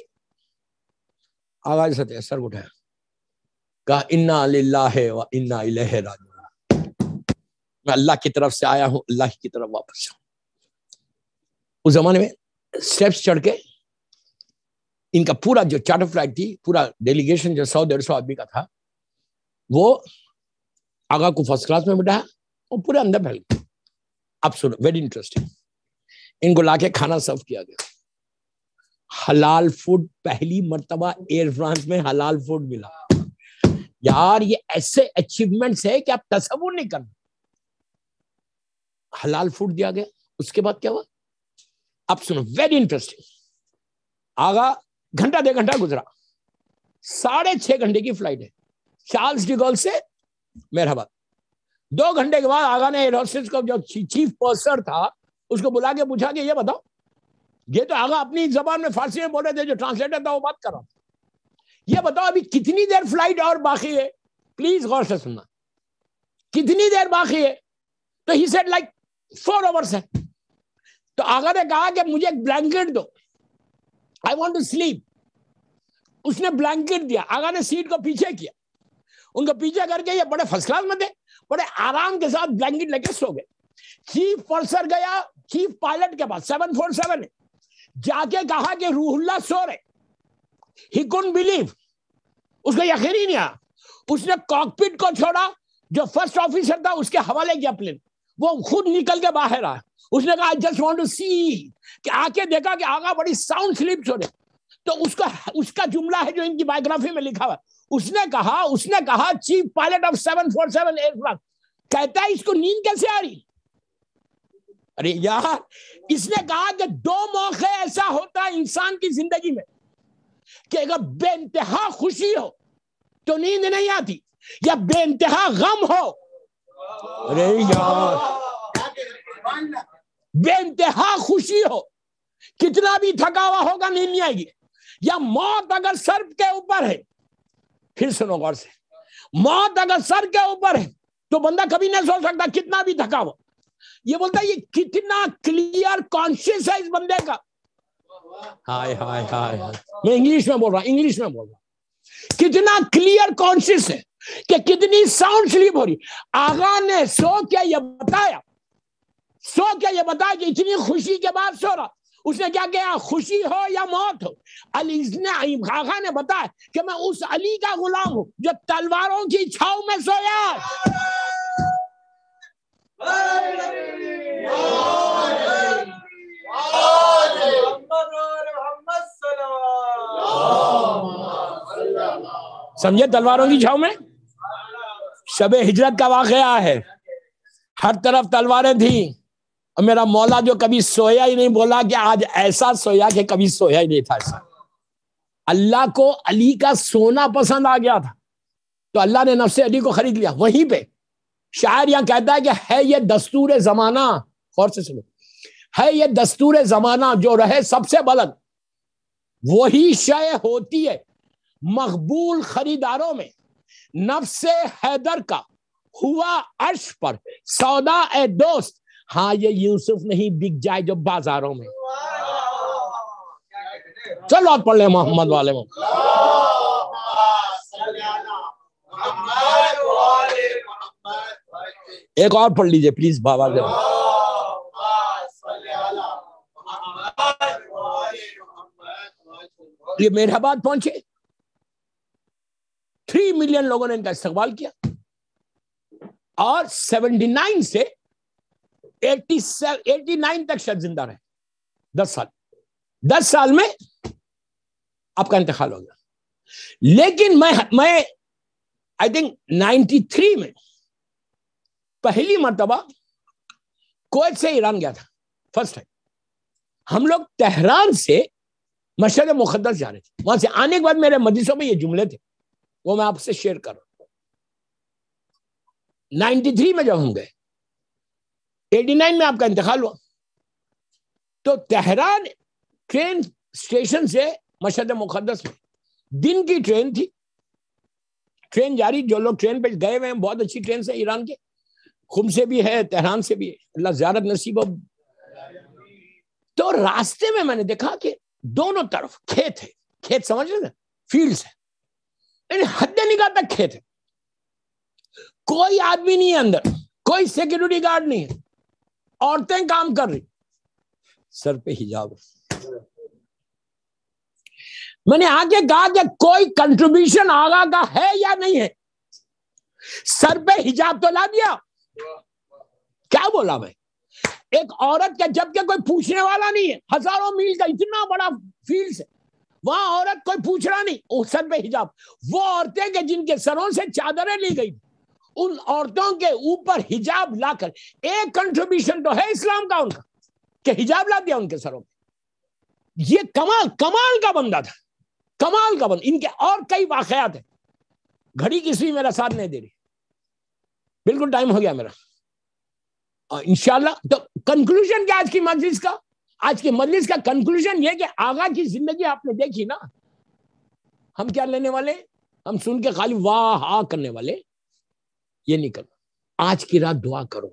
آغاز سے سر اٹھایا, کہا انا للہ و انا الیہ راجعون. میں اللہ کی طرف سے آیا ہوں, اللہ کی طرف واپس جاؤں. اس زمانے میں اسٹیپس چڑھ کے ان کا پورا جو چارٹر فلائٹ تھی, پورا ڈیلیگیشن جو 100-150 آدمی کا تھا, وہ آغا کو فرسٹ کلاس میں بٹھایا اور پورے اندر پھیل گئے. اب سنو, ویری انٹرسٹنگ. ان کو لا کے کھانا سرو کیا گیا. حلال فوڈ, پہلی مرتبہ ایئر فرانس میں حلال فوڈ ملا. یار یہ ایسے اچیومنٹس ہے کہ آپ تصور نہیں کرنا. حلال فوڈ دیا گیا. اس کے بعد کیا ہوا اب سنو, ویری انٹرسٹنگ. آغا گھنٹہ 1.5 گھنٹہ گزرا, 6.5 گھنٹے کی فلائٹ ہے چارلس ڈی گول سے مہرآباد. 2 گھنٹے کے بعد آغا نے ایئر ہوسٹس کو, جو چیف پرسر تھا, اس کو بلا کے پوچھا کہ یہ بتاؤ, یہ تو آغا اپنی زبان میں فارسی میں بول رہے تھے, جو ٹرانسلیٹر تھا وہ بات کر رہا تھا, یہ بتاؤ ابھی کتنی دیر فلائٹ اور باقی ہے؟ پلیز غور سے سننا, کتنی دیر باقی ہے؟ تو ہی سیڈ لائک 4 hours ہے. تو آغا نے کہا کہ مجھے ایک بلینکٹ دو, آئی وانٹ ٹو سلیپ. اس نے بلینکٹ دیا. آغا نے سیٹ کو پیچھے کیا, ان کو پیچھے کر کے, یہ بڑے فرسٹ کلاس میں تھے, بڑے آرام کے ساتھ بلینکٹ لے کے سو گئے. چیف پرسر گیا چیف پائلٹ کے پاس, 747 ہے, جا کے کہا کہ روح اللہ سو رہے. He couldn't believe. اس کو یقین ہی نہیں آیا. اس نے کاکپٹ کو چھوڑا, جو فرسٹ آفیسر تھا اس کے حوالے کیا پلین, وہ خود نکل کے باہر آیا. اس نے کہا I just want to see, کہ آ کے دیکھا کہ آغا بڑی ساؤنڈ سلیپ چھوڑے. تو اس کا جملہ ہے جو ان کی بایوگرافی میں لکھا ہوا. اس نے کہا chief pilot of 747 Air France کہتا ہے اس کو نیند کیسے آ رہی؟ ارے یار, اس نے کہا کہ 2 موقع ایسا ہوتا ہے انسان کی زندگی میں کہ اگر بے انتہا خوشی ہو تو نیند نہیں آتی, یا بے انتہا غم ہو، ارے یار بے انتہا خوشی ہو، کتنا بھی تھکا ہوا ہوگا نیند نہیں آئے گی، یا موت اگر سر کے اوپر ہے، پھر سنو غور سے، موت اگر سر کے اوپر ہے تو بندہ کبھی نہیں سو سکتا کتنا بھی تھکا ہوا. یہ بولتا ہے یہ کتنا کلیئر کانشیس ہے اس بندے کا. ہائے ہائے ہائے، میں انگلش میں بول رہا ہوں، کتنا کلیئر کانشیس ہے کہ کتنی ساؤنڈ سلیپ ہو رہی. آغا نے سو کیا یہ بتایا کہ اتنی خوشی کے بعد سو رہا. اس نے کیا کہا؟ خوشی ہو یا موت ہو، آغا نے بتایا کہ میں اس علی کا غلام ہوں جو تلواروں کی چھاؤں میں سویا. سمجھے؟ تلواروں کی چھاؤں میں شب ہجرت کا واقعہ ہے، ہر طرف تلواریں تھیں، اور میرا مولا جو کبھی سویا ہی نہیں بولا کہ آج ایسا سویا کہ کبھی سویا ہی نہیں تھا ایسا. اللہ کو علی کا سونا پسند آ گیا تھا تو اللہ نے نفس علی کو خرید لیا. وہیں پہ شاعر یہاں کہتا ہے کہ ہے یہ دستور زمانہ، غور سے سنو، ہے یہ دستور زمانہ جو رہے سب سے بلند، وہی شے ہوتی ہے مقبول خریداروں میں. نفس حیدر کا ہوا عرش پر سودا اے دوست، ہاں یہ یوسف نہیں بک جائے جو بازاروں میں. چلو آپ پڑھ لیں محمد والے میں. ایک اور پڑھ لیجئے پلیز بابا سے. یہ میرے بعد پہنچے، 3 ملین لوگوں نے ان کا استقبال کیا، اور 79 سے 89 تک شاید زندہ رہے. 10 سال میں آپ کا انتقال ہو گیا. لیکن میں آئی تھنک 93 میں پہلی مرتبہ کویت سے ایران گیا تھا، فرسٹ ٹائم. ہم لوگ تہران سے مشہد مقدس جا رہے تھے. وہاں سے آنے کے بعد میرے مجلسوں میں یہ جملے تھے، وہ میں آپ سے شیئر کر رہا ہوں. 93 میں جب ہم گئے، 89 میں آپ کا انتقال ہوا، تو تہران ٹرین اسٹیشن سے مشہد مقدس میں دن کی ٹرین تھی. ٹرین جاری، جو لوگ ٹرین پہ گئے ہوئے ہیں، بہت اچھی ٹرین سے ایران کے، خم سے بھی ہے، تہران سے بھی ہے، اللہ زیارت نصیب ہو. تو راستے میں نے دیکھا کہ دونوں طرف کھیت ہے. کھیت سمجھ رہے نا، فیلڈز ہے، یعنی حد نگاہ تک کھیت ہے. کوئی آدمی نہیں ہے اندر، کوئی سیکورٹی گارڈ نہیں ہے، عورتیں کام کر رہی، سر پہ حجاب. میں نے آگے کہا کہ کوئی کنٹریبیوشن آغا کا ہے یا نہیں ہے؟ سر پہ حجاب تو لا دیا. کیا بولا میں؟ ایک عورت کا، جبکہ کوئی پوچھنے والا نہیں ہے، ہزاروں میل کا اتنا بڑا فیلڈ ہے، وہاں عورت کوئی پوچھ رہا نہیں، سر پہ حجاب. وہ عورتیں کہ جن کے سروں سے چادریں لی گئی، ان عورتوں کے اوپر حجاب لا کر، ایک کنٹریبیوشن تو ہے اسلام کا ان کا کہ حجاب لا دیا ان کے سروں پہ. یہ کمال کا بندہ تھا، کمال کا بندہ. ان کے اور کئی واقعات ہیں. گھڑی کسی میرا ساتھ نہیں دے رہی، بالکل ٹائم ہو گیا میرا. انشاءاللہ تو کنکلوژن کیا آج کی مجلس کا کنکلوژن یہ کہ آغا کی زندگی آپ نے دیکھی نا. ہم کیا لینے والے؟ ہم سن کے خالی واہ ہاں کرنے والے یہ نہیں کرنا. آج کی رات دعا کرو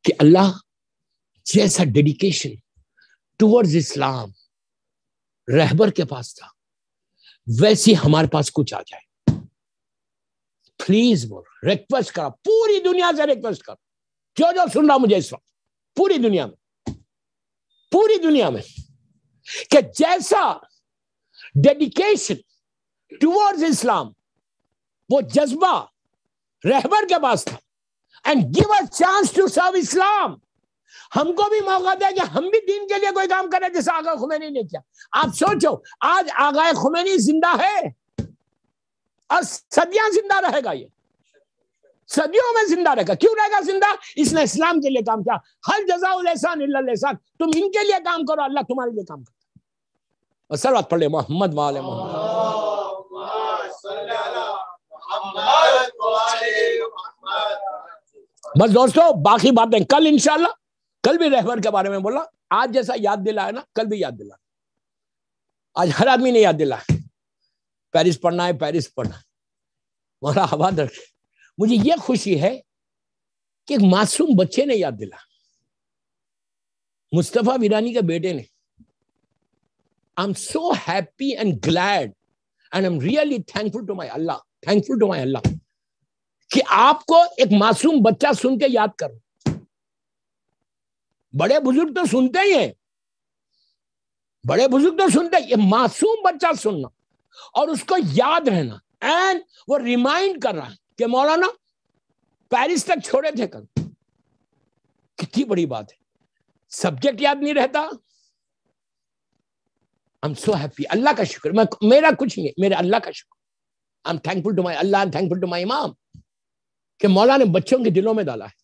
کہ اللہ جیسا ڈیڈیکیشن ٹورڈز اسلام رہبر کے پاس تھا، ویسی ہمارے پاس کچھ آ جائے. پلیز بول، ریکویسٹ کرا، پوری دنیا سے ریکویسٹ کرا، جو سن رہا مجھے اس وقت پوری دنیا میں کہ جیسا ڈیڈیکیشن ٹورڈز اسلام وہ جذبہ رہبر کے پاس تھا، and give us chance to serve Islam. ہم کو بھی موقع دے کہ ہم بھی دین کے لیے کوئی کام کریں جیسا آغا خمینی نے کیا. آپ سوچو، آج آغا خمینی زندہ ہے اور صدیاں زندہ رہے گا، یہ صدیوں میں زندہ رہے گا. کیوں رہے گا زندہ؟ اس نے اسلام کے لیے کام کیا. ہر جزاء الاحسان الا الاحسان. تم ان کے لیے کام کرو، اللہ تمہارے لیے کام کرتا. اور صلوات پڑھ لے محمد وعلى محمد. بس دوستو باقی باتیں کل انشاءاللہ، کل بھی رہبر کے بارے میں بولا، آج جیسا یاد دلایا نا کل بھی یاد دلا. آج ہر آدمی نے یاد دلایا پیرس پڑھنا ہے، پیرس پڑھنا ہے. مولا آباد رکھے. مجھے یہ خوشی ہے کہ ایک معصوم بچے نے یاد دلا، مصطفیٰ ویرانی کے بیٹے نے. I'm so happy and glad and I'm really thankful to my Allah, thankful to my Allah کہ آپ کو ایک معصوم بچہ سن کے یاد کرو. بڑے بزرگ تو سنتے ہی ہیں، بڑے بزرگ تو سنتے ہیں، یہ معصوم بچہ سننا اور اس کو یاد رہنا، اینڈ وہ ریمائنڈ کر رہا ہے کہ مولانا پیرس تک چھوڑے تھے کل. کتنی بڑی بات ہے. سبجیکٹ یاد نہیں رہتا. I'm so happy. اللہ کا شکر. میرا کچھ نہیں، میرے اللہ کا شکر. I'm thankful to my Allah, I'm thankful to my Imam کہ مولا نے بچوں کے دلوں میں ڈالا ہے.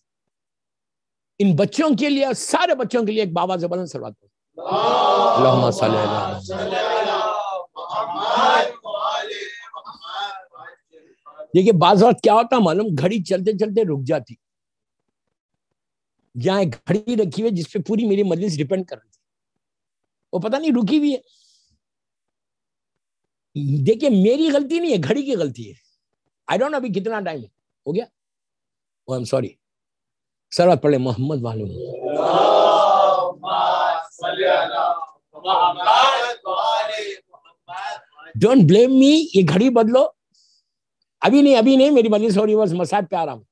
ان بچوں کے لیے، سارے بچوں کے لیے ایک بابا سے بلند صلوات پڑھو. اللہم صلی اللہ. دیکھیے بعض وقت کیا ہوتا معلوم، گھڑی چلتے چلتے رک جاتی. جہاں ایک گھڑی رکھی ہوئی جس پہ پوری میری مجلس ڈیپینڈ کر رہی تھی، وہ پتہ نہیں رکی ہوئی ہے. دیکھیے میری غلطی نہیں ہے، گھڑی کی غلطی ہے. آئی ڈونٹ نو ابھی کتنا ٹائم ہو گیا. O M sorry. سر پڑھے محمد والوں. ڈونٹ بلیم می. یہ گھڑی بدلو. ابھی نہیں میری مجلس ہو رہی، بس مصائب پہ آ رہا ہوں.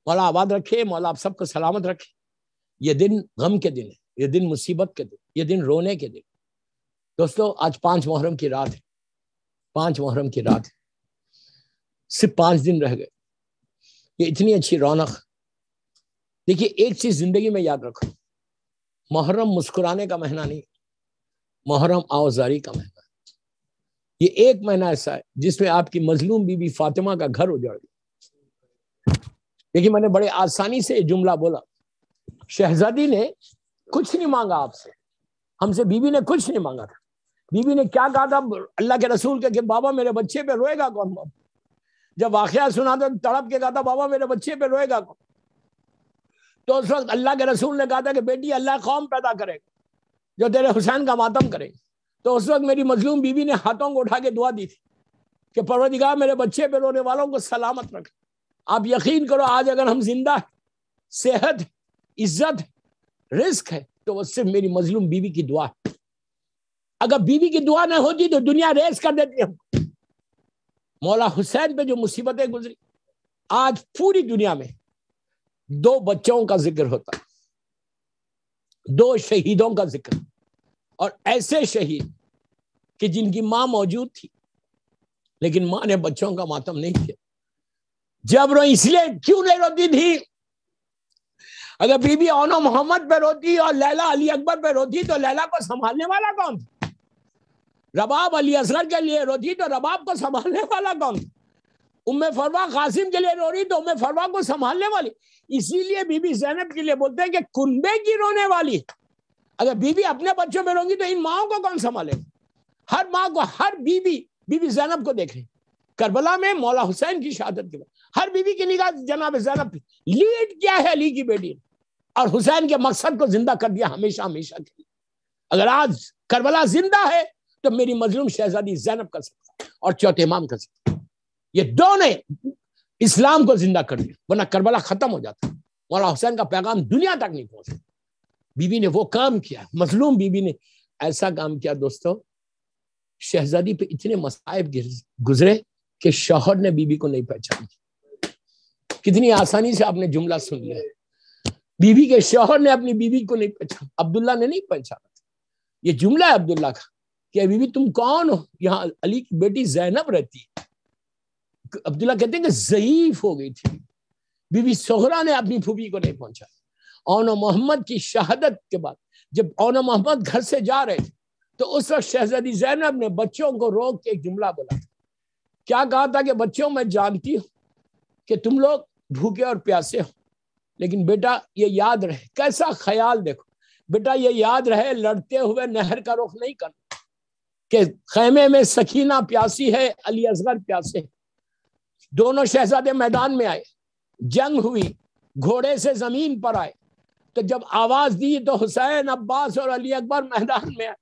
مولا آباد رکھے، مولا آپ سب کو سلامت رکھے. یہ دن غم کے دن ہے، یہ دن مصیبت کے دن، یہ دن رونے کے دن. دوستو آج 5 محرم کی رات ہے. 5 محرم کی رات ہے. صرف 5 دن رہ گئے. یہ اتنی اچھی رونق. دیکھیے ایک چیز زندگی میں یاد رکھو، محرم مسکرانے کا مہینہ نہیں، محرم آوازاری کا مہینہ. یہ ایک مہینہ ایسا ہے جس میں آپ کی مظلوم بی بی فاطمہ کا گھر اجڑ گیا. دیکھیے میں نے بڑے آسانی سے یہ جملہ بولا. شہزادی نے کچھ نہیں مانگا آپ سے، ہم سے بی بی نے کچھ نہیں مانگا تھا. بی بی نے کیا کہا تھا اللہ کے رسول کے کہ بابا میرے بچے پہ روئے گا کون؟ جب واقعہ سنا تو تڑپ کے کہا تھا بابا میرے بچے پہ روئے گا کون؟ تو اس وقت اللہ کے رسول نے کہا تھا کہ بیٹی اللہ قوم پیدا کرے گا جو تیرے حسین کا ماتم کرے. تو اس وقت میری مظلوم بی بی نے ہاتھوں کو اٹھا کے دعا دی تھی کہ پروردگار میرے بچے پہ رونے والوں کو سلامت رکھ. آپ یقین کرو آج اگر ہم زندہ ہیں، صحت ہے، عزت ہے، رزق ہے، تو وہ صرف میری مظلوم بیوی کی دعا ہے. اگر بیوی کی دعا نہ ہوتی تو دنیا ریس کر دیتی ہم. مولا حسین پہ جو مصیبتیں گزری، آج پوری دنیا میں 2 بچوں کا ذکر ہوتا ہے، 2 شہیدوں کا ذکر، اور ایسے شہید کہ جن کی ماں موجود تھی لیکن ماں نے بچوں کا ماتم نہیں کیا. جب رو اس لیے کیوں نہیں روتی تھی؟ اگر بی بی اونو محمد پہ روتی اور لیلا علی اکبر پہ روتی تو لیلا کو سنبھالنے والا کون تھا؟ رباب علی اصغر کے لیے روتی تو رباب کو سنبھالنے والا کون تھا؟ ام فروا قاسم کے لیے رو رہی تو ام فروا کو سنبھالنے والی. اسی لیے بی بی زینب کے لیے بولتے ہیں کہ کنبے کی رونے والی. اگر بی بی اپنے بچوں میں رونگی تو ان ماؤں کو کون سنبھالے؟ ہر ماں کو، ہر بی بی زینب کو دیکھیں کربلا میں مولا حسین کی شہادت کے بعد ہر بی بی کی نگاہ جناب زینب پہ. لیڈ کیا ہے علی کی بیٹی نے، اور حسین کے مقصد کو زندہ کر دیا ہمیشہ ہمیشہ کے لیے. اگر آج کربلا زندہ ہے تو میری مظلوم شہزادی زینب کر سکتا اور چوتھے امام کر سکتا. یہ 2 نے اسلام کو زندہ کر دیا، ورنہ کربلا ختم ہو جاتا. مولا حسین کا پیغام دنیا تک نہیں پہنچا. بی بی نے وہ کام کیا، مظلوم بی بی نے ایسا کام کیا. دوستو شہزادی پہ اتنے مصائب گزرے کہ شوہر نے بی بی کو نہیں پہچانا. کتنی آسانی سے آپ نے جملہ سن لیا. بی بی کے شوہر نے اپنی بیوی کو نہیں پہچانا، عبداللہ نے نہیں پہچانا. یہ جملہ ہے عبداللہ کا کہ بی بی تم کون ہو؟ یہاں علی کی بیٹی زینب رہتی ہے. عبداللہ کہتے ہیں کہ ضعیف ہو گئی تھی. بی بی سغرا نے اپنی پھوپھی کو نہیں پہنچا. اونو محمد کی شہادت کے بعد جب اونو محمد گھر سے جا رہے تھے تو اس وقت شہزادی زینب نے بچوں کو روک کے ایک جملہ بولا. کیا کہا تھا کہ بچوں میں جانتی ہوں کہ تم لوگ بھوکے اور پیاسے ہو، لیکن بیٹا یہ یاد رہے، کیسا خیال دیکھو بیٹا، یہ یاد رہے لڑتے ہوئے نہر کا رخ نہیں کرنا، کہ خیمے میں سکینہ پیاسی ہے، علی اصغر پیاسے ہے. دونوں شہزادے میدان میں آئے، جنگ ہوئی، گھوڑے سے زمین پر آئے، تو جب آواز دی تو حسین، عباس اور علی اکبر میدان میں آئے۔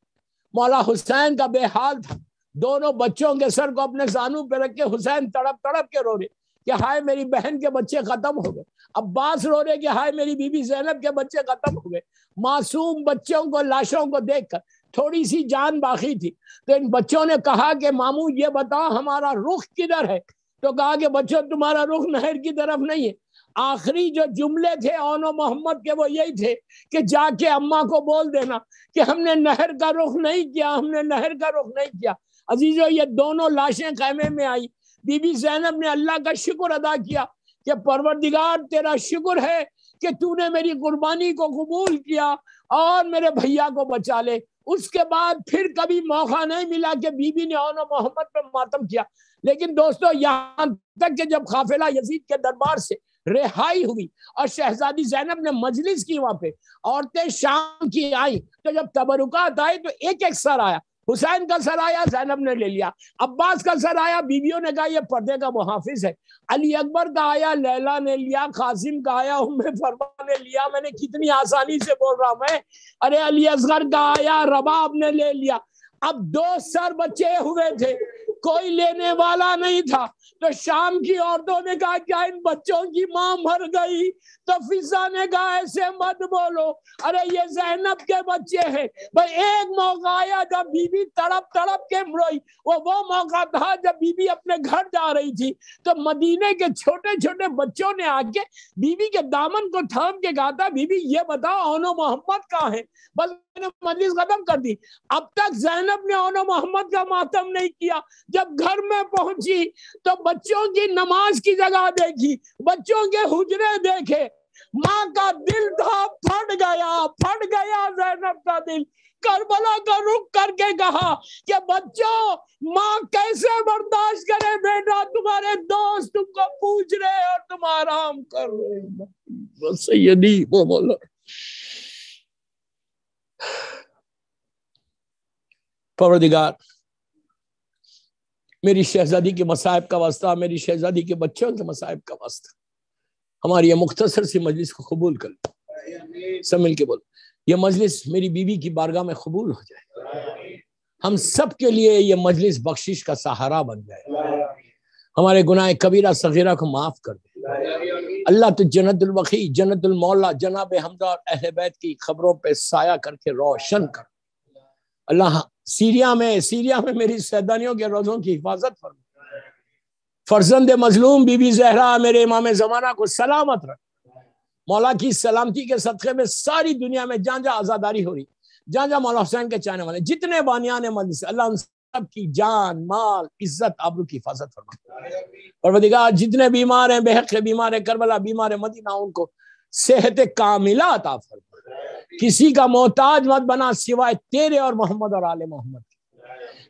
مولا حسین کا بے حال تھا، دونوں بچوں کے سر کو اپنے زانوں پہ رکھ کے حسین تڑپ تڑپ کے رو رہے کہ ہائے میری بہن کے بچے ختم ہو گئے، عباس رو رہے کہ ہائے میری بی بی زینب کے بچے ختم ہو گئے۔ معصوم بچوں کو، لاشوں کو دیکھ کر تھوڑی سی جان باقی تھی، تو ان بچوں نے کہا کہ ماموں یہ بتاؤ ہمارا رخ کدھر ہے؟ تو کہا کہ بچوں تمہارا رخ نہر کی طرف نہیں ہے۔ آخری جو جملے تھے اون و محمد کے وہ یہی تھے کہ جا کے اماں کو بول دینا کہ ہم نے نہر کا رخ نہیں کیا، ہم نے نہر کا رخ نہیں کیا۔ عزیزو، یہ دونوں لاشیں خیمے میں آئی، بی بی زینب نے اللہ کا شکر ادا کیا کہ پروردگار تیرا شکر ہے کہ تو نے میری قربانی کو قبول کیا اور میرے بھیا کو بچا لے۔ اس کے بعد پھر کبھی موقع نہیں ملا کہ بی بی نے اون و محمد پہ ماتم کیا۔ لیکن دوستو، یہاں تک کہ جب قافلہ یزید کے دربار سے رہائی ہوئی اور شہزادی زینب نے مجلس کی، وہاں پہ عورتیں شام کی آئیں، تو جب تبرکات آئے تو ایک ایک سر آیا، حسین کا سر آیا، زینب نے لے لیا، عباس کا سر آیا، بیویوں نے کہا یہ پردے کا محافظ ہے، علی اکبر کا آیا، لیلا نے لیا، قاسم کا آیا، ام فرما نے لیا۔ میں نے کتنی آسانی سے بول رہا میں، ارے علی اصغر کا آیا، رباب نے لے لیا۔ اب 2 سر بچے ہوئے تھے، کوئی لینے والا نہیں تھا، تو شام کی عورتوں نے کہا کیا ان بچوں کی ماں مر گئی؟ تو فضا نے کہا ایسے مت بولو، ارے یہ زینب کے بچے ہیں۔ بھائی ایک موقع آیا جب بی بی تڑپ تڑپ کے روئی، وہ موقع تھا جب بی بی اپنے گھر جا رہی تھی، تو مدینے کے چھوٹے چھوٹے بچوں نے آ کے بی بی کے دامن کو تھام کے کہا تھا بی بی یہ بتاؤ اون و محمد کہاں ہے؟ بس میں نے مجلس ختم کر دی۔ اب تک زینب نے اون و محمد کا ماتم نہیں کیا، جب گھر میں پہنچی تو بچوں کی نماز کی جگہ دیکھی، بچوں کے حجرے دیکھے، ماں کا دل تھا پھٹ گیا زینب کا دل۔ کربلا کا رخ کر کے کہا کہ بچوں، ماں کیسے برداشت کرے بیٹا، تمہارے دوست تم کو پوچھ رہے اور تم آرام کر رہے۔ سیدی وہ مولا، پروردگار میری شہزادی کے مصائب کا واسطہ، میری شہزادی کے بچوں کے مصائب کا واسطہ ہماری یہ مختصر سی مجلس کو قبول کر لو۔ سب مل کے بولو، یہ مجلس میری بیوی کی بارگاہ میں قبول ہو جائے، ہم سب کے لیے یہ مجلس بخشش کا سہارا بن جائے، ہمارے گناہ کبیرہ صغیرہ کو معاف کر دے۔ اللہ تو جنت البقیع، جنت المولا جناب حمزہ اور اہل بیت کی خبروں پہ سایہ کر کے روشن کر۔ اللہ سیریا میں میری سیدانیوں کے روزوں کی حفاظت فرما، فرزند مظلوم بی بی زہرا میرے امام زمانہ کو سلامت رکھ۔ مولا کی سلامتی کے صدقے میں ساری دنیا میں جہاں جہاں آزاداری ہو رہی، جہاں جہاں مولا حسین کے چاہنے والے جتنے بانیان مجلس، اللہ ان سب کی جان، مال، عزت، آبرو کی حفاظت فرما۔ پروردگار جتنے بیمار ہیں، بحق بیمار ہیں، کربلا بیمار ہیں، مدینہ ان کو صحت کاملہ عطا فرما، کسی کا محتاج مت بنا سوائے تیرے اور محمد اور آل محمد۔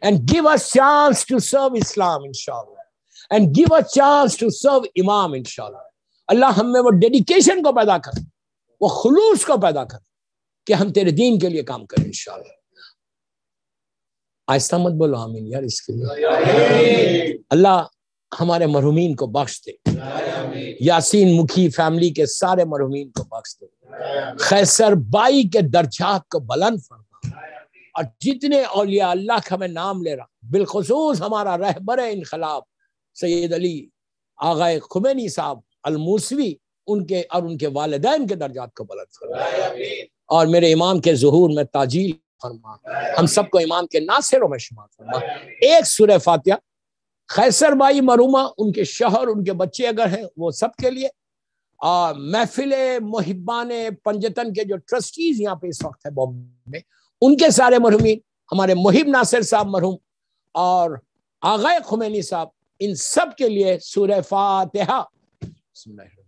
And give us chance to serve Islam inshallah, and give us chance to serve Imam inshallah۔ اللہ ہم میں وہ ڈیڈیکیشن کو پیدا کر، وہ خلوص کو پیدا کر کہ ہم تیرے دین کے لیے کام کریں انشاءاللہ۔ آہستہ مت بولو آمین یار اس کے لیے۔ اللہ ہمارے مرحومین کو بخش دے، یاسین مکھی فیملی کے سارے مرحومین کو بخش دے، خیسر بائی کے درجات کو بلند فرما، اور جتنے اولیاء اللہ کا میں نام لے رہا، بالخصوص ہمارا رہبر انقلاب سید علی آغائے خمینی صاحب الموسوی، ان کے اور ان کے والدین کے درجات کو بلند فرما، اور میرے امام کے ظہور میں تاجیل فرما، ہم سب کو امام کے ناصروں میں شمار فرما۔ ایک سورہ فاتحہ خیسر بائی مرحومہ، ان کے شوہر، ان کے بچے اگر ہیں وہ سب کے لیے، اور محفل محبان پنجتن کے جو ٹرسٹیز یہاں پہ اس وقت ہے بامبے میں، ان کے سارے مرحومین، ہمارے محب ناصر صاحب مرحوم اور آغائے خمینی صاحب، ان سب کے لیے سورہ فاتحہ۔ بسم اللہ۔